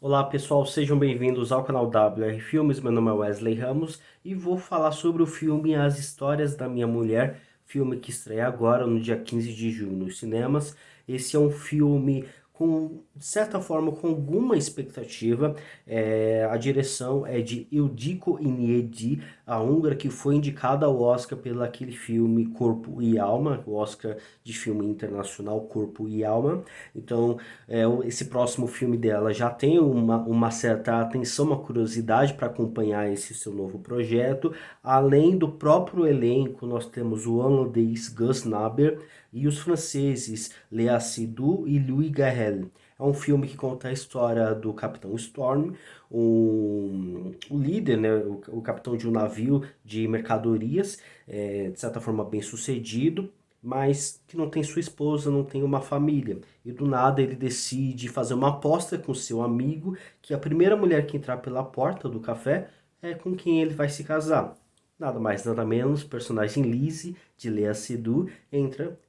Olá pessoal, sejam bem-vindos ao canal WR Filmes. Meu nome é Wesley Ramos e vou falar sobre o filme As Histórias da Minha Mulher, filme que estreia agora no dia 15 de junho nos cinemas. Esse é um filme com, de certa forma, com alguma expectativa. A direção é de Ildiko Iniyedi, a húngara que foi indicada ao Oscar pelo aquele filme Corpo e Alma, o Oscar de filme internacional Corpo e Alma. Então, esse próximo filme dela já tem uma certa atenção, uma curiosidade para acompanhar esse seu novo projeto. Além do próprio elenco, nós temos o holandês Gus Naber e os franceses Léa Seydoux e Louis Garrel. É um filme que conta a história do Capitão Storm, o líder, né, o capitão de um navio de mercadorias, de certa forma bem sucedido, mas que não tem sua esposa, não tem uma família. E do nada ele decide fazer uma aposta com seu amigo que a primeira mulher que entrar pela porta do café é com quem ele vai se casar. Nada mais, nada menos, o personagem Lizzie, de Léa Seydoux, entra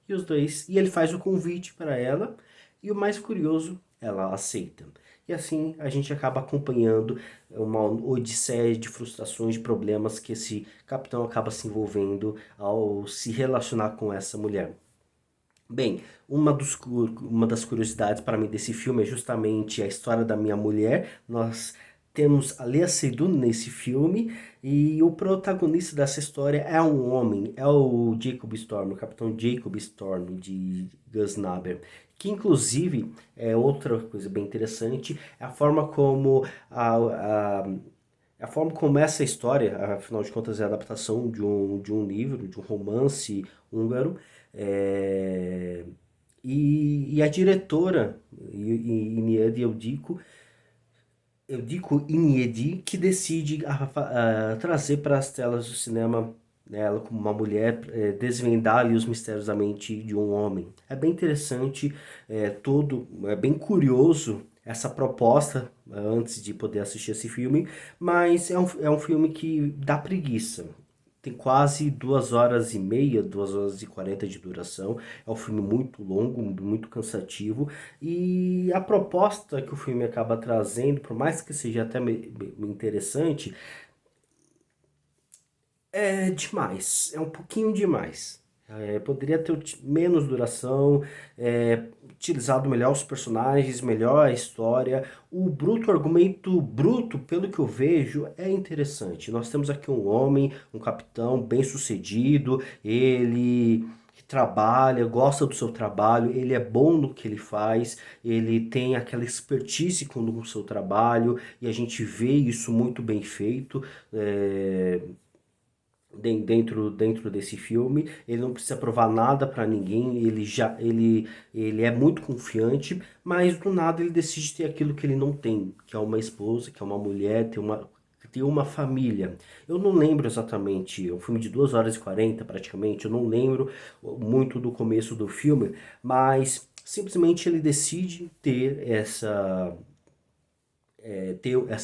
e ele faz o convite para ela e o mais curioso, ela aceita. E assim a gente acaba acompanhando uma odisseia de frustrações, de problemas que esse capitão acaba se envolvendo ao se relacionar com essa mulher. Bem, uma das curiosidades para mim desse filme é justamente a história da minha mulher. Nós temos a Lea Seydoux nesse filme e o protagonista dessa história é um homem, é o Jacob Storm, o Capitão Jacob Storm de Gus Naber. Que inclusive é outra coisa bem interessante, é a forma como a forma como essa história, afinal de contas, é a adaptação de um livro, de um romance húngaro, é, e a diretora, Iniedia Eudiko Inhiedi, que decide trazer para as telas do cinema, né, ela como uma mulher, desvendar ali os mistérios da mente de um homem. É bem interessante, é bem curioso essa proposta antes de poder assistir esse filme, mas é um filme que dá preguiça. Tem quase 2 horas e meia, 2 horas e 40 de duração. É um filme muito longo, muito cansativo. E a proposta que o filme acaba trazendo, por mais que seja até interessante, é demais. É um pouquinho demais. Poderia ter menos duração, utilizado melhor os personagens, melhor a história. O argumento bruto, pelo que eu vejo, é interessante. Nós temos aqui um homem, um capitão bem sucedido, ele que trabalha, gosta do seu trabalho, ele é bom no que ele faz, ele tem aquela expertise com o seu trabalho e a gente vê isso muito bem feito. É, dentro desse filme, ele não precisa provar nada pra ninguém, ele é muito confiante, mas do nada ele decide ter aquilo que ele não tem, que é uma esposa, que é uma mulher, ter uma família. Eu não lembro exatamente, é um filme de 2 horas e 40 praticamente, eu não lembro muito do começo do filme, mas simplesmente ele decide ter essa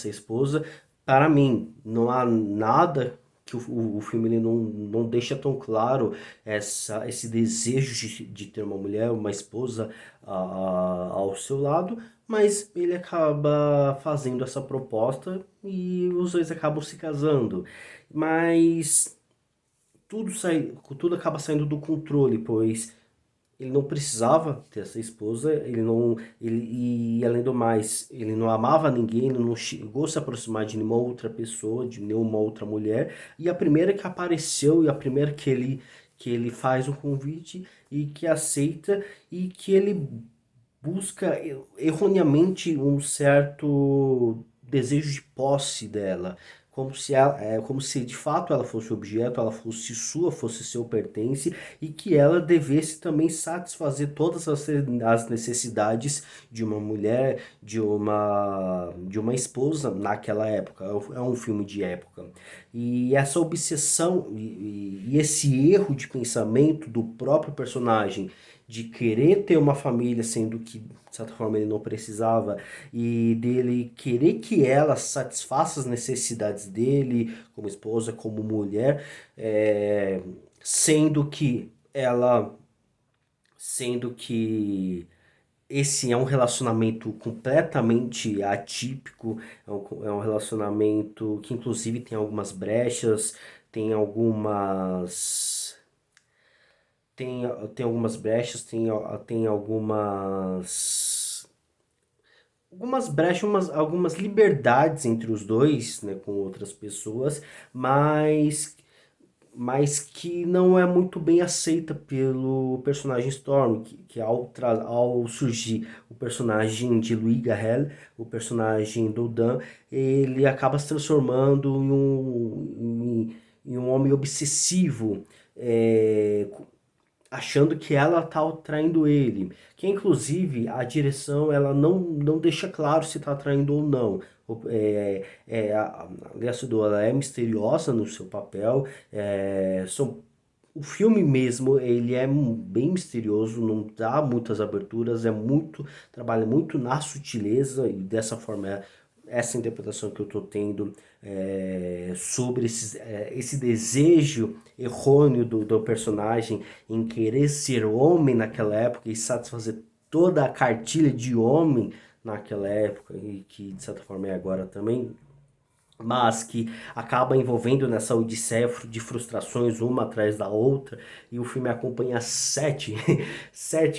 esposa. Para mim, não há nada que o filme ele não deixa tão claro esse desejo de ter uma mulher, uma esposa ao seu lado, mas ele acaba fazendo essa proposta e os dois acabam se casando. Mas tudo acaba saindo do controle, pois ele não precisava ter essa esposa, ele não, ele, e além do mais, ele não amava ninguém, ele não chegou a se aproximar de nenhuma outra pessoa, de nenhuma outra mulher, e a primeira que apareceu e a primeira que ele faz o convite e que aceita e que ele busca erroneamente um certo desejo de posse dela, como se de fato ela fosse objeto, ela fosse sua, fosse seu pertence e que ela devesse também satisfazer todas as necessidades de uma mulher, de uma esposa naquela época. É um filme de época. E essa obsessão e esse erro de pensamento do próprio personagem de querer ter uma família, sendo que, de certa forma, ele não precisava, e dele querer que ela satisfaça as necessidades dele, como esposa, como mulher, sendo que ela, sendo que esse é um relacionamento completamente atípico, é um relacionamento que inclusive tem algumas brechas, tem algumas tem, tem algumas brechas, tem algumas brechas, algumas liberdades entre os dois, né, com outras pessoas, mas que não é muito bem aceita pelo personagem Storm, que ao surgir o personagem de Louis Garrel, o personagem do Dan, ele acaba se transformando em um homem obsessivo, é, achando que ela tá traindo ele. Que inclusive a direção ela não deixa claro se tá traindo ou não. A Lea Seydoux, ela é misteriosa no seu papel. O filme mesmo, ele é bem misterioso, não dá muitas aberturas, trabalha muito na sutileza e dessa forma essa interpretação que eu estou tendo sobre esse desejo errôneo do personagem em querer ser homem naquela época e satisfazer toda a cartilha de homem naquela época e que de certa forma é agora também, mas que acaba envolvendo nessa odisseia de frustrações uma atrás da outra, e o filme acompanha sete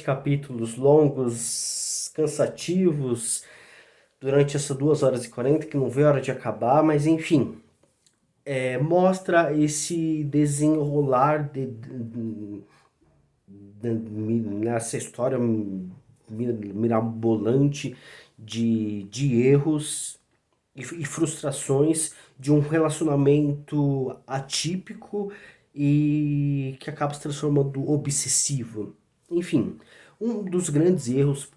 capítulos longos, cansativos, durante essas 2 horas e 40, que não vê a hora de acabar, mas enfim, mostra esse desenrolar nessa história mirabolante de erros e frustrações de um relacionamento atípico e que acaba se transformando obsessivo. Enfim, um dos grandes erros,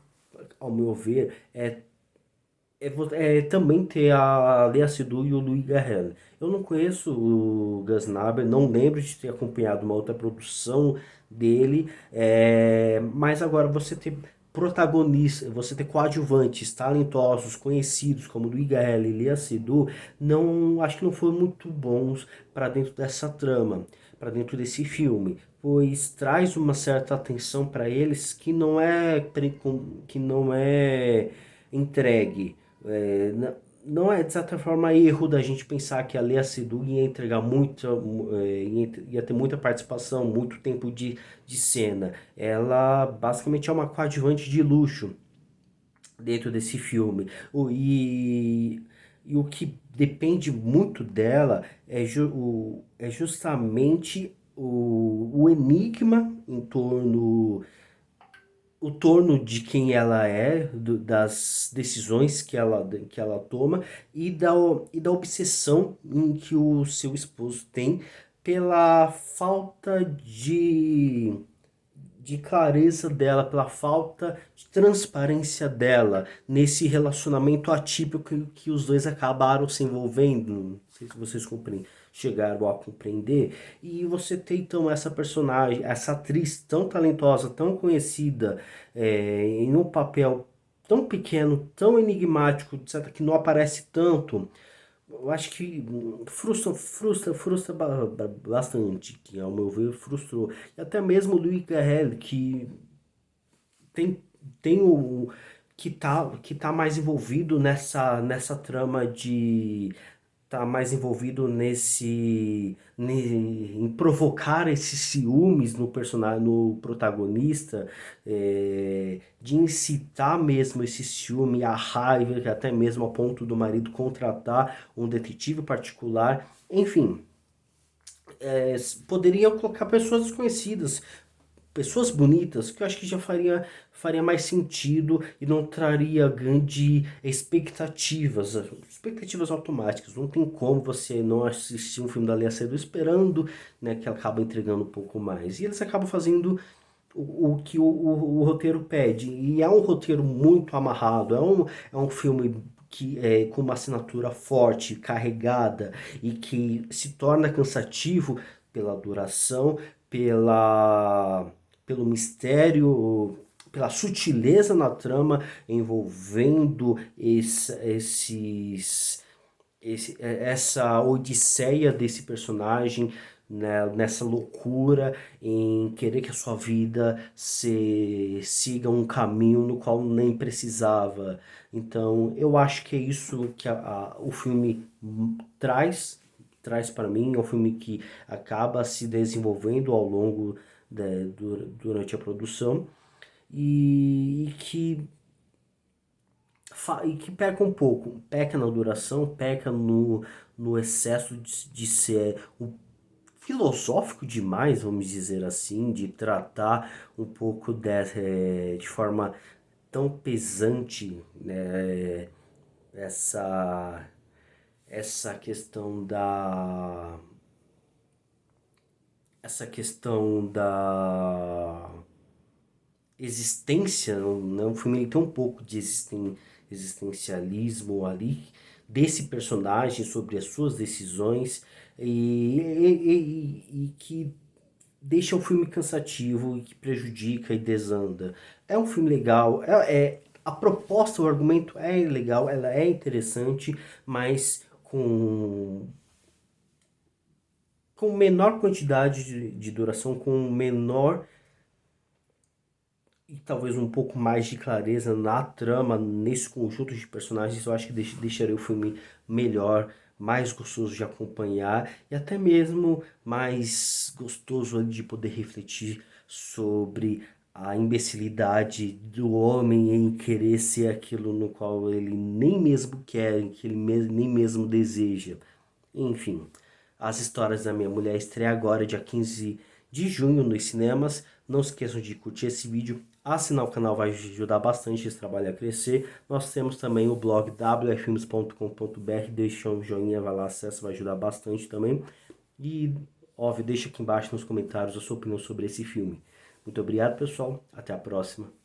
ao meu ver, também ter a Lea Seydoux e o Louis Garrel. Eu não conheço o Gus Naber, não lembro de ter acompanhado uma outra produção dele, mas agora você ter protagonistas, você ter coadjuvantes talentosos, conhecidos como Louis Garrel e Lea Seydoux, não, acho que não foram muito bons para dentro dessa trama, para dentro desse filme, pois traz uma certa atenção para eles que não é entregue. É, não é, de certa forma, erro da gente pensar que a Lea Seydoux ia entregar ia ter muita participação, muito tempo de cena. Ela basicamente é uma coadjuvante de luxo dentro desse filme. E o que depende muito dela é justamente o enigma o torno de quem ela é, das decisões que ela toma e da obsessão em que o seu esposo tem pela falta de clareza dela, pela falta de transparência dela nesse relacionamento atípico que os dois acabaram se envolvendo. Não sei se vocês chegaram a compreender. E você tem então essa personagem, essa atriz tão talentosa, tão conhecida, em um papel tão pequeno, tão enigmático, etc., que não aparece tanto. Eu acho que frustra bastante, que ao meu ver frustrou. E até mesmo o Louis Garrel, que tem, tem que tá mais envolvido nessa trama de tá mais envolvido em provocar esses ciúmes no personagem, no protagonista, de incitar mesmo esse ciúme, a raiva, até mesmo a ponto do marido contratar um detetive particular, enfim, poderiam colocar pessoas desconhecidas, pessoas bonitas, que eu acho que já faria mais sentido e não traria grande expectativas automáticas. Não tem como você não assistir um filme da Lea Seydoux esperando, né, que ela acaba entregando um pouco mais. E eles acabam fazendo o que o roteiro pede. E é um roteiro muito amarrado, é um filme com uma assinatura forte, carregada e que se torna cansativo pela duração, pelo mistério, pela sutileza na trama envolvendo essa odisseia desse personagem né, nessa loucura em querer que a sua vida siga um caminho no qual nem precisava. Então, eu acho que é isso que o filme traz para mim. É um filme que acaba se desenvolvendo ao longo durante a produção e que peca um pouco, peca na duração, peca no excesso de ser filosófico demais, vamos dizer assim, de tratar um pouco de forma tão pesante, né, essa, essa questão essa questão da existência, não, o filme ele tem um pouco de existencialismo ali, desse personagem sobre as suas decisões e que deixa o filme cansativo e que prejudica e desanda. É um filme legal, a proposta, o argumento é legal, ela é interessante, mas com menor quantidade de duração, com menor e talvez um pouco mais de clareza na trama, nesse conjunto de personagens, eu acho que deixaria o filme melhor, mais gostoso de acompanhar e até mesmo mais gostoso de poder refletir sobre a imbecilidade do homem em querer ser aquilo no qual ele nem mesmo quer, que ele nem mesmo deseja. Enfim, As Histórias da Minha Mulher estreia agora, dia 15 de junho, nos cinemas. Não se esqueçam de curtir esse vídeo, assinar o canal vai ajudar bastante esse trabalho a crescer. Nós temos também o blog wfilmes.com.br, deixa um joinha, vai lá, acessa, vai ajudar bastante também. E, óbvio, deixa aqui embaixo nos comentários a sua opinião sobre esse filme. Muito obrigado, pessoal. Até a próxima.